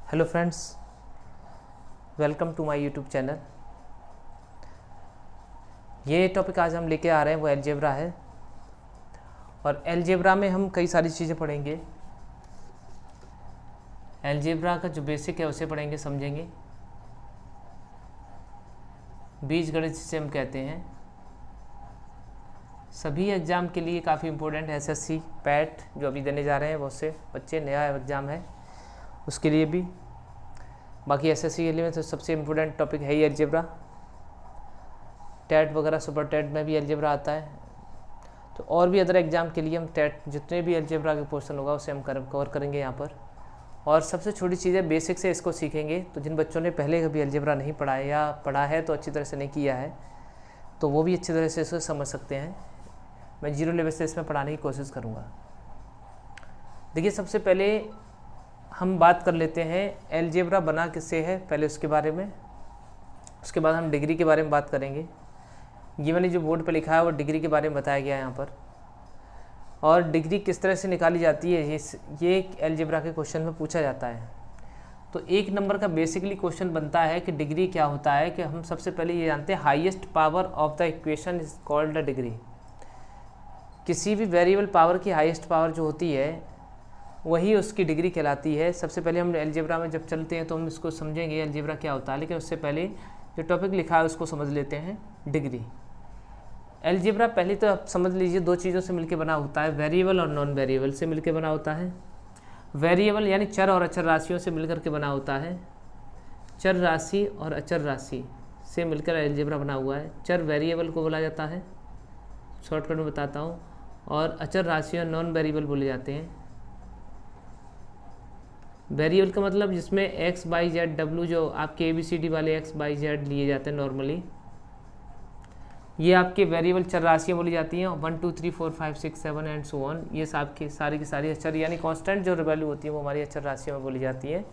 Hello friends, welcome to my YouTube channel. ये topic आज हम लेके आ रहे हैं वो अलजेब्रा है। और अलजेब्रा में हम कई सारी चीज़ें पढ़ेंगे। अलजेब्रा का जो बेसिक है उसे पढ़ेंगे, समझेंगे। बीजगणित जिसे हम कहते हैं, सभी एग्ज़ाम के लिए काफ़ी इम्पोर्टेंट है। एसएससी पैट जो अभी देने जा रहे हैं बहुत से बच्चे, नया एग्ज़ाम है उसके लिए भी। बाकी एसएससी के लिए तो सबसे इम्पोर्टेंट टॉपिक है ही अलजेब्रा। टैट वगैरह, सुपर टैट में भी अलजेब्रा आता है। तो और भी अदर एग्ज़ाम के लिए हम टैट जितने भी अलजेब्रा के पोर्शन होगा उसे हम कवर करेंगे यहाँ पर। और सबसे छोटी चीज़ है, बेसिक से इसको सीखेंगे। तो जिन बच्चों ने पहले कभी अलजेब्रा नहीं पढ़ा है या पढ़ा है तो अच्छी तरह से नहीं किया है, तो वो भी अच्छी तरह से इसको समझ सकते हैं। मैं जीरो लेवल से इसमें पढ़ाने की कोशिश करूँगा। देखिए, सबसे पहले हम बात कर लेते हैं अलजेब्रा बना किससे है, पहले उसके बारे में। उसके बाद हम डिग्री के बारे में बात करेंगे। ये मैंने जो बोर्ड पे लिखा है वो डिग्री के बारे में बताया गया है यहाँ पर। और डिग्री किस तरह से निकाली जाती है ये अलजेब्रा के क्वेश्चन में पूछा जाता है। तो 1 नंबर का बेसिकली क्वेश्चन बनता है कि डिग्री क्या होता है। कि हम सबसे पहले ये जानते हैं, highest power of the equation is called the degree. किसी भी वेरिएबल पावर की हाईएस्ट पावर जो होती है वही उसकी डिग्री कहलाती है। सबसे पहले हम अलजेब्रा में जब चलते हैं तो हम इसको समझेंगे अलजेब्रा क्या होता है, लेकिन उससे पहले जो टॉपिक लिखा है उसको समझ लेते हैं। डिग्री अलजेब्रा पहले तो आप समझ लीजिए 2 चीज़ों से मिलकर बना होता है, वेरिएबल और नॉन वेरिएबल से मिलकर बना होता है। वेरिएबल यानी चर और अचर राशियों से मिलकर के बना होता है। चर राशि और अचर राशि से मिलकर अलजेब्रा बना हुआ है। चर वेरिएबल को बोला जाता है, शॉर्टकट में बताता हूँ, और अचर राशियाँ नॉन वेरिएबल बोले जाते हैं। वेरिएबल का मतलब जिसमें एक्स वाई जेड डब्ल्यू, जो आपके ABCD वाले एक्स वाई जेड लिए जाते हैं नॉर्मली, ये आपके वेरिएबल चर राशियाँ बोली जाती हैं। 1 2 3 4 5 6 7 एंड सो ऑन, ये आपकी सारी की सारी अचर यानी कांस्टेंट जो वैल्यू होती है वो हमारी अचर राशियों में बोली जाती है।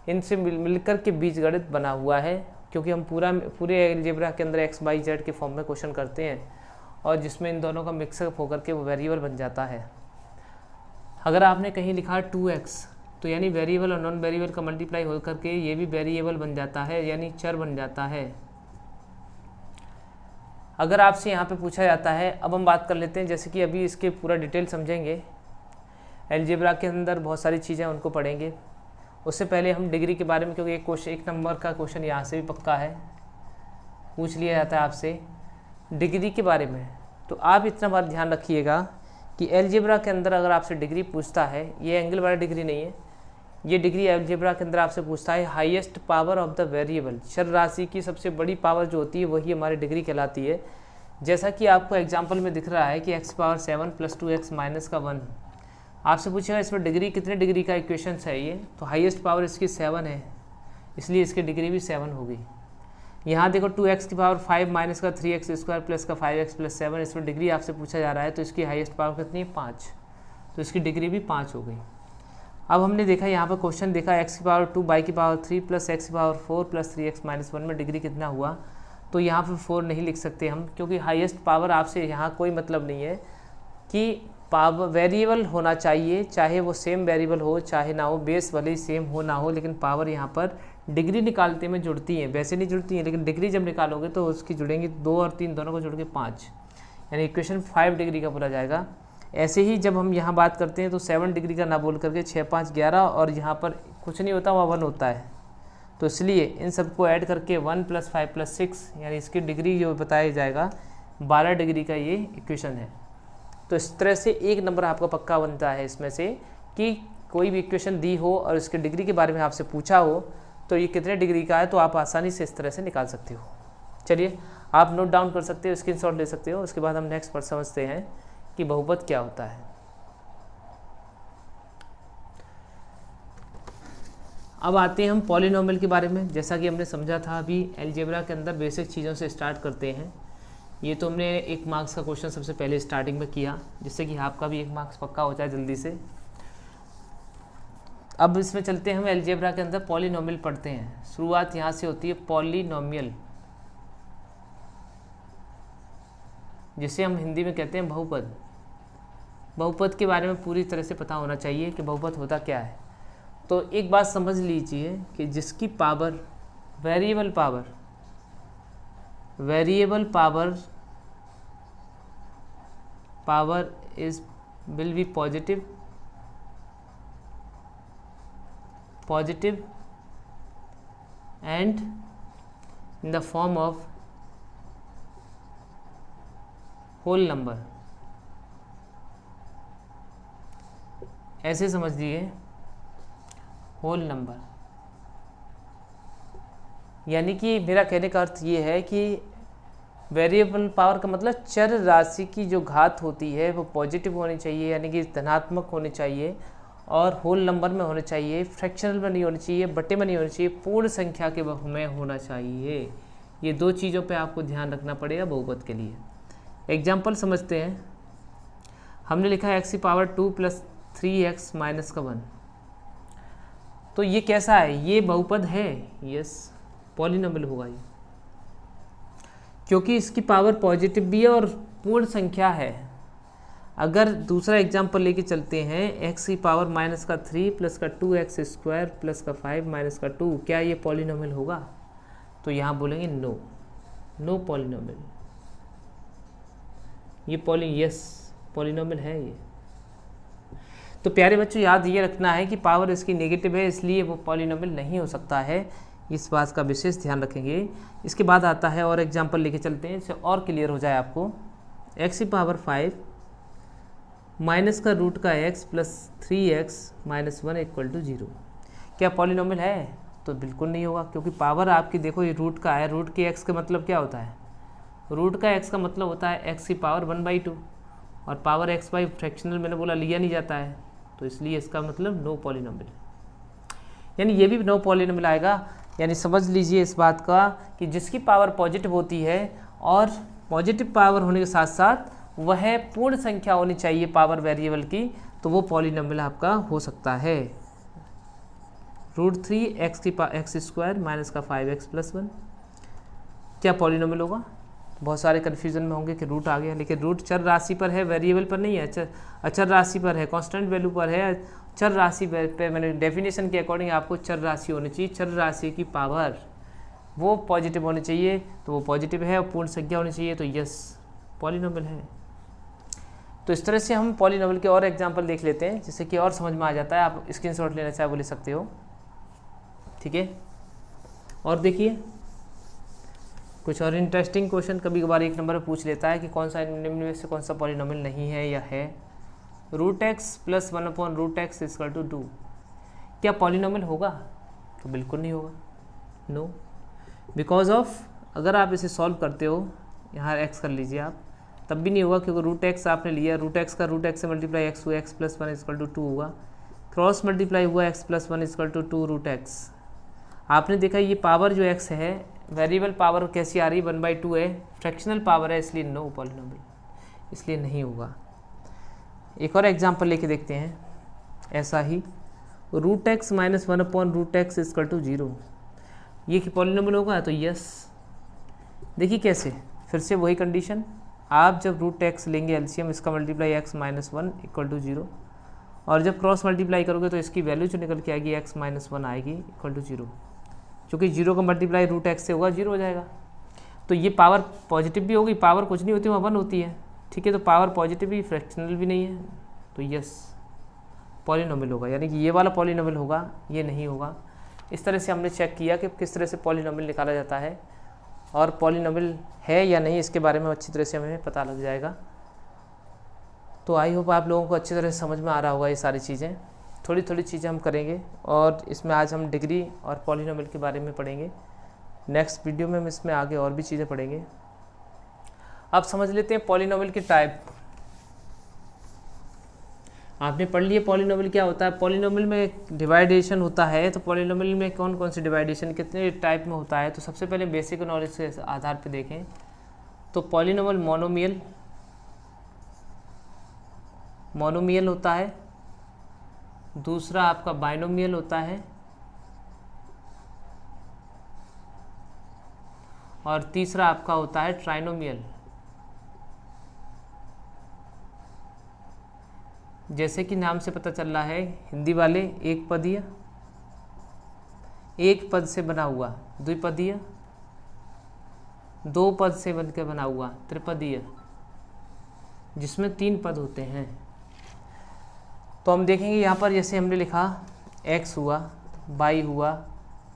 इनसे मिलकर के बीजगणित बना हुआ है, क्योंकि हम पूरे अलजेब्रा के अंदर एक्स वाई जेड के फॉर्म में क्वेश्चन करते हैं और जिसमें इन दोनों का मिक्सअप होकर के वो वेरिएबल बन जाता है। अगर आपने कहीं लिखा 2x तो यानी वेरिएबल और नॉन वेरिएबल का मल्टीप्लाई होकर के ये भी वेरिएबल बन जाता है, यानी चर बन जाता है। अगर आपसे यहाँ पे पूछा जाता है, अब हम बात कर लेते हैं, जैसे कि अभी इसके पूरा डिटेल समझेंगे। अलजेब्रा के अंदर बहुत सारी चीज़ें उनको पढ़ेंगे। उससे पहले हम डिग्री के बारे में, क्योंकि एक नंबर का क्वेश्चन यहाँ से भी पक्का है, पूछ लिया जाता है आपसे डिग्री के बारे में। तो आप इतना बात ध्यान रखिएगा कि अलजेब्रा के अंदर अगर आपसे डिग्री पूछता है, ये एंगल वाला डिग्री नहीं है, ये डिग्री अलजेब्रा के अंदर आपसे पूछता है highest power of the variable. चर राशि की सबसे बड़ी पावर जो होती है वही हमारी डिग्री कहलाती है। जैसा कि आपको एग्जांपल में दिख रहा है कि x⁻7 + 2x - 1। आपसे पूछेगा इसमें डिग्री कितने डिग्री का इक्वेशन है ये, तो हाईएस्ट पावर इसकी 7 है, इसलिए इसकी डिग्री भी 7 होगी। यहाँ देखो 2x⁵ - 3x² + 5x + 7, इसमें डिग्री आपसे पूछा जा रहा है, तो इसकी हाईएस्ट पावर कितनी है 5, तो इसकी डिग्री भी 5 हो गई। अब हमने देखा यहाँ पर क्वेश्चन देखा x⁻2 y⁻3 + x⁻4 + 3x - 1 में डिग्री कितना हुआ, तो यहाँ पर 4 नहीं लिख सकते हम, क्योंकि हाईएस्ट पावर आपसे यहाँ कोई मतलब नहीं है कि पावर वेरिएबल होना चाहिए, चाहे वो सेम वेरिएबल हो चाहे ना हो, बेस भले ही सेम हो ना हो, लेकिन पावर यहाँ पर डिग्री निकालते में जुड़ती हैं। वैसे नहीं जुड़ती हैं, लेकिन डिग्री जब निकालोगे तो उसकी जुड़ेंगी 2 और 3 दोनों को जोड़ के 5, यानी इक्वेशन 5 डिग्री का पूरा जाएगा। ऐसे ही जब हम यहाँ बात करते हैं तो 7 डिग्री का ना बोल करके 6 5 11, और यहाँ पर कुछ नहीं होता, वहाँ 1 होता है। तो इसलिए इन सबको ऐड करके 1 + 5 + 6, यानी इसकी डिग्री जो बताया जाएगा 12 डिग्री का ये इक्वेशन है। तो इस तरह से 1 नंबर आपका पक्का बनता है इसमें से, कि कोई भी इक्वेशन दी हो और इसके डिग्री के बारे में आपसे पूछा हो तो ये कितने डिग्री का है, तो आप आसानी से इस तरह से निकाल सकते हो। चलिए, आप नोट डाउन कर सकते हो, स्क्रीनशॉट ले सकते हो। उसके बाद हम नेक्स्ट पर समझते हैं कि बहुपद क्या होता है। अब आते हैं हम पॉलिनोमियल के बारे में। जैसा कि हमने समझा था अभी, अलजेब्रा के अंदर बेसिक चीज़ों से स्टार्ट करते हैं। ये तो हमने 1 मार्क्स का क्वेश्चन सबसे पहले स्टार्टिंग में किया, जिससे कि आपका भी 1 मार्क्स पक्का हो जाए जल्दी से। अब इसमें चलते हैं, हम अलजेब्रा के अंदर पॉलिनोमियल पढ़ते हैं। शुरुआत यहाँ से होती है पॉलिनोमियल, जिसे हम हिंदी में कहते हैं बहुपद। बहुपद के बारे में पूरी तरह से पता होना चाहिए कि बहुपद होता क्या है। तो एक बात समझ लीजिए कि जिसकी power variable power is will be positive and in the form of whole number, ऐसे समझ लीजिए होल नंबर। यानी कि मेरा कहने का अर्थ ये है कि वेरिएबल पावर का मतलब चर राशि की जो घात होती है वो पॉजिटिव होनी चाहिए, यानी कि धनात्मक होनी चाहिए, और होल नंबर में होना चाहिए, फ्रैक्शनल में नहीं होनी चाहिए, बटे में नहीं होनी चाहिए, पूर्ण संख्या के में होना चाहिए। ये दो चीज़ों पे आपको ध्यान रखना पड़ेगा बहुपद के लिए। एग्जाम्पल समझते हैं। हमने लिखा है x⁻² + 3x - 1। तो ये कैसा है? ये बहुपद है, यस, पॉलिनोमियल होगा ये, क्योंकि इसकी पावर पॉजिटिव भी है और पूर्ण संख्या है। अगर दूसरा एग्जाम्पल लेके चलते हैं, x⁻³ + 2x² + 5 - 2, क्या ये पॉलिनोमियल होगा? तो यहाँ बोलेंगे नो पॉलिनोमियल। ये यस पॉलिनोमियल है ये। तो प्यारे बच्चों याद ये रखना है कि पावर इसकी नेगेटिव है, इसलिए वो पॉलिनोमियल नहीं हो सकता है। इस बात का विशेष ध्यान रखेंगे। इसके बाद आता है और एग्जाम्पल लेके चलते हैं, इससे और क्लियर हो जाए आपको। x⁵ माइनस का रूट का x + 3x - 1 = 0, क्या पॉलिनोमियल है? तो बिल्कुल नहीं होगा, क्योंकि पावर आपकी देखो ये रूट का है। रूट के x का मतलब क्या होता है? रूट का x का मतलब होता है x की पावर 1/2, और पावर x बाई फ्रैक्शनल मैंने बोला लिया नहीं जाता है, तो इसलिए इसका मतलब नो पॉलिनोमियल, यानी ये भी नो पॉलिनोमियल आएगा। यानी समझ लीजिए इस बात का कि जिसकी पावर पॉजिटिव होती है और पॉजिटिव पावर होने के साथ साथ वह पूर्ण संख्या होनी चाहिए पावर वेरिएबल की, तो वो पॉलिनोमियल आपका हो सकता है। √3x² - 5x + 1 क्या पॉलिनोमियल होगा? बहुत सारे कन्फ्यूजन में होंगे कि रूट आ गया, लेकिन रूट चर राशि पर है, वेरिएबल पर नहीं है, अचर राशि पर है, कांस्टेंट वैल्यू पर है। चर राशि पे मैंने डेफिनेशन के अकॉर्डिंग आपको चर राशि होनी चाहिए, चर राशि की पावर वो पॉजिटिव होनी चाहिए, तो वो पॉजिटिव है, और पूर्ण संख्या होनी चाहिए, तो यस पॉलिनोमियल है। तो इस तरह से हम पॉलिनोमियल के और एग्जाम्पल देख लेते हैं, जिससे कि और समझ में आ जाता है। आप स्क्रीनशॉट लेना चाहे वो ले सकते हो, ठीक है। और देखिए कुछ और इंटरेस्टिंग क्वेश्चन कभी कभार एक नंबर में पूछ लेता है कि कौन सा निम्न में से कौन सा पॉलिनोमियल नहीं है या है। √x + 1/√x = 2 क्या पॉलिनोमियल होगा? तो बिल्कुल नहीं होगा, नो, बिकॉज ऑफ अगर आप इसे सॉल्व करते हो, यहाँ x कर लीजिए आप, तब भी नहीं होगा, क्योंकि √x आपने लिया, √x का √x से मल्टीप्लाई x हुआ, x + 1 = 2 होगा, क्रॉस मल्टीप्लाई हुआ x + 1 = 2 √x। आपने देखा ये पावर जो x है, वेरिएबल पावर कैसी आ रही है? 1/2 है, फ्रैक्शनल पावर है, इसलिए नो पॉलिनोमियल, इसलिए नहीं होगा। एक और एग्जांपल लेके देखते हैं ऐसा ही, √x - 1/√x = 0, ये कि पॉलिनोमियल होगा? तो यस। देखिए कैसे, फिर से वही कंडीशन, आप जब √x लेंगे एलसीएम, इसका मल्टीप्लाई x - 1 = 0, और जब क्रॉस मल्टीप्लाई करोगे तो इसकी वैल्यू जो निकल के आएगी x - 1 आएगी = 0, क्योंकि 0 का मल्टीप्लाई √x से होगा, 0 हो जाएगा। तो ये पावर पॉजिटिव भी होगी, पावर कुछ नहीं होती, वहाँ 1 होती है, ठीक है। तो पावर पॉजिटिव भी, फ्रैक्शनल भी नहीं है, तो यस पॉलिनोमियल होगा, यानी कि ये वाला पॉलिनोमियल होगा, ये नहीं होगा। इस तरह से हमने चेक किया कि किस तरह से पॉलिनोमियल निकाला जाता है, और पॉलिनोमियल है या नहीं इसके बारे में अच्छी तरह से हमें पता लग जाएगा। तो आई होप आप लोगों को अच्छी तरह से समझ में आ रहा होगा ये सारी चीज़ें। थोड़ी थोड़ी चीज़ें हम करेंगे, और इसमें आज हम डिग्री और पॉलिनोमियल के बारे में पढ़ेंगे। नेक्स्ट वीडियो में हम इसमें आगे और भी चीज़ें पढ़ेंगे। अब समझ लेते हैं पॉलिनोमियल के टाइप। आपने पढ़ लिए पॉलिनोमियल क्या होता है। पॉलिनोमियल में डिवाइडेशन होता है, तो पॉलिनोमियल में कौन कौन सी डिवाइडेशन कितने टाइप में होता है। तो सबसे पहले बेसिक नॉलेज के आधार पर देखें तो पॉलिनोमियल मोनोमियल होता है, दूसरा आपका बाइनोमियल होता है, और तीसरा आपका होता है ट्राइनोमियल। जैसे कि नाम से पता चल रहा है, हिंदी वाले एक पदीय, एक पद से बना हुआ द्विपदीय, दो पद से बनकर बना हुआ त्रिपदीय, जिसमें 3 पद होते हैं। तो हम देखेंगे यहाँ पर जैसे हमने लिखा x हुआ, y हुआ,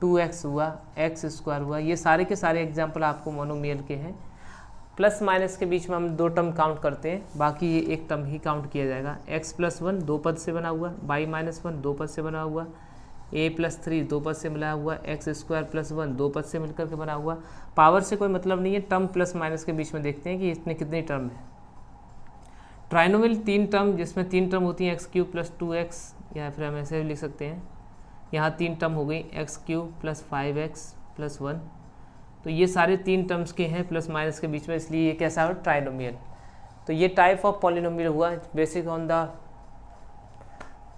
2x हुआ, x² हुआ, ये सारे के सारे एग्जाम्पल आपको मोनोमियल के हैं। प्लस माइनस के बीच में हम 2 टर्म काउंट करते हैं, बाकी ये एक टर्म ही काउंट किया जाएगा। x+1 2 पद से बना हुआ, y-1 2 पद से बना हुआ, a+3 2 पद से बना हुआ, x² + 1 2 पद से मिलकर के बना हुआ। पावर से कोई मतलब नहीं है, टर्म प्लस माइनस के बीच में देखते हैं कि इसमें कितनी टर्म है। ट्राइनोमियल 3 टर्म, जिसमें 3 टर्म होती हैं x³ + 2x, या फिर हम ऐसे भी लिख सकते हैं, यहाँ 3 टर्म हो गई x³ + 5x + 1। तो ये सारे 3 टर्म्स के हैं प्लस माइनस के बीच में, इसलिए ये कैसा है ट्राइनोमियल। तो ये टाइप ऑफ पॉलिनोमियल हुआ बेसिक ऑन द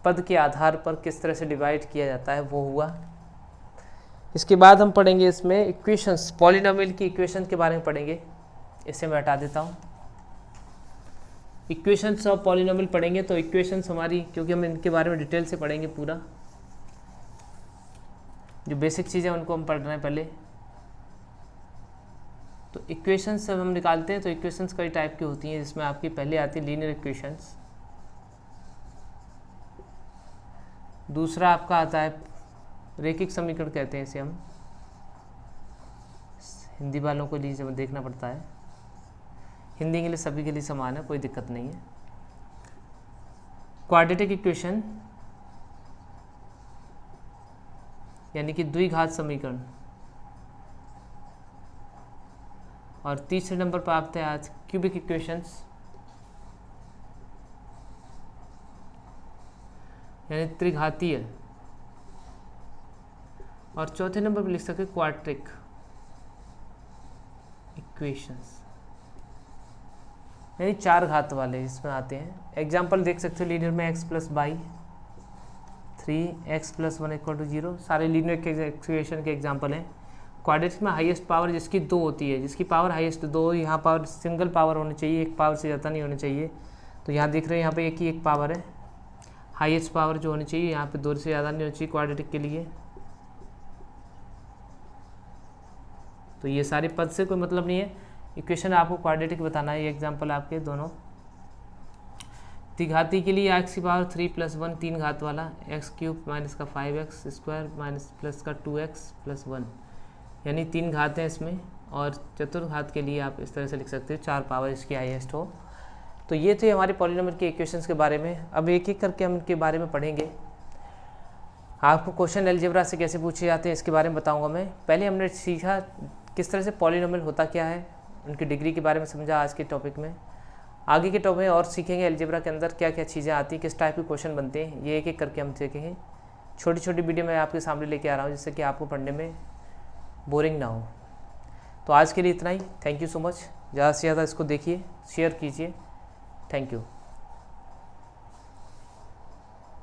पद के आधार पर किस तरह से डिवाइड किया जाता है वो हुआ। इसके बाद हम पढ़ेंगे इसमें इक्वेशंस, पॉलिनोमियल की इक्वेशन के बारे में पढ़ेंगे। इसे मैं हटा देता हूँ। इक्वेशंस ऑफ पॉलिनोमियल पढ़ेंगे तो इक्वेशंस हमारी, क्योंकि हम इनके बारे में डिटेल से पढ़ेंगे पूरा, जो बेसिक चीज़ें उनको हम पढ़ रहे हैं पहले। तो इक्वेशंस जब हम निकालते हैं तो इक्वेशंस कई टाइप की होती हैं, जिसमें आपकी पहले आती है लीनियर इक्वेशंस, दूसरा आपका आता है रैखिक समीकरण कहते हैं इसे हम, हिंदी वालों को लिए जब देखना पड़ता है, हिंदी इंग्लिश सभी के लिए समान है, कोई दिक्कत नहीं है। क्वाड्रेटिक इक्वेशन यानी कि द्विघात समीकरण, और तीसरे नंबर पर आते हैं आज क्यूबिक इक्वेशंस यानी त्रिघातीय, और चौथे नंबर पर लिख सकते हैं क्वाड्रेटिक इक्वेशंस यानी 4 घात वाले इसमें आते हैं। एग्जाम्पल देख सकते हो लीनियर में x + y 3x + 1 = 0, सारे लीनियर इक्वेशन के एग्जाम्पल हैं। क्वाड्रेटिक में हाईएस्ट पावर जिसकी 2 होती है, जिसकी पावर हाईएस्ट 2, यहाँ पावर सिंगल पावर होनी चाहिए, एक पावर से ज़्यादा नहीं होनी चाहिए। तो यहाँ देख रहे हैं यहाँ पे एक ही एक पावर है, हाईएस्ट पावर जो होनी चाहिए यहाँ पे 2 से ज़्यादा नहीं होनी चाहिए क्वाड्रेटिक के लिए। तो ये सारे पद से कोई मतलब नहीं है, इक्वेशन आपको क्वाड्रेटिक बताना है। ये एग्जाम्पल आपके दोनों। त्रिघाती के लिए x की पावर 3 + 1 3 घात वाला, x³ - 5x² - 2x + 1 यानी 3 घात हैं इसमें, और चतुर्घात के लिए आप इस तरह से लिख सकते हो 4 पावर इसकी हाईएस्ट हो। तो ये थे हमारे पॉलिनोमियल के इक्वेशंस के बारे में। अब एक एक करके हम इनके बारे में पढ़ेंगे। आपको क्वेश्चन अलजेब्रा से कैसे पूछे जाते हैं इसके बारे में बताऊंगा मैं। पहले हमने सीखा किस तरह से पॉलिनोमियल होता क्या है, उनकी डिग्री के बारे में समझा आज के टॉपिक में। आगे के टॉपिक में और सीखेंगे अलजेब्रा के अंदर क्या क्या चीज़ें आती हैं, किस टाइप के क्वेश्चन बनते हैं, ये एक एक करके हम सीखेंगे। छोटी छोटी वीडियो मैं आपके सामने लेके आ रहा हूँ, जिससे कि आपको पढ़ने में बोरिंग ना हो। तो आज के लिए इतना ही। Thank you so much. ज़्यादा से ज़्यादा इसको देखिए, शेयर कीजिए। Thank you.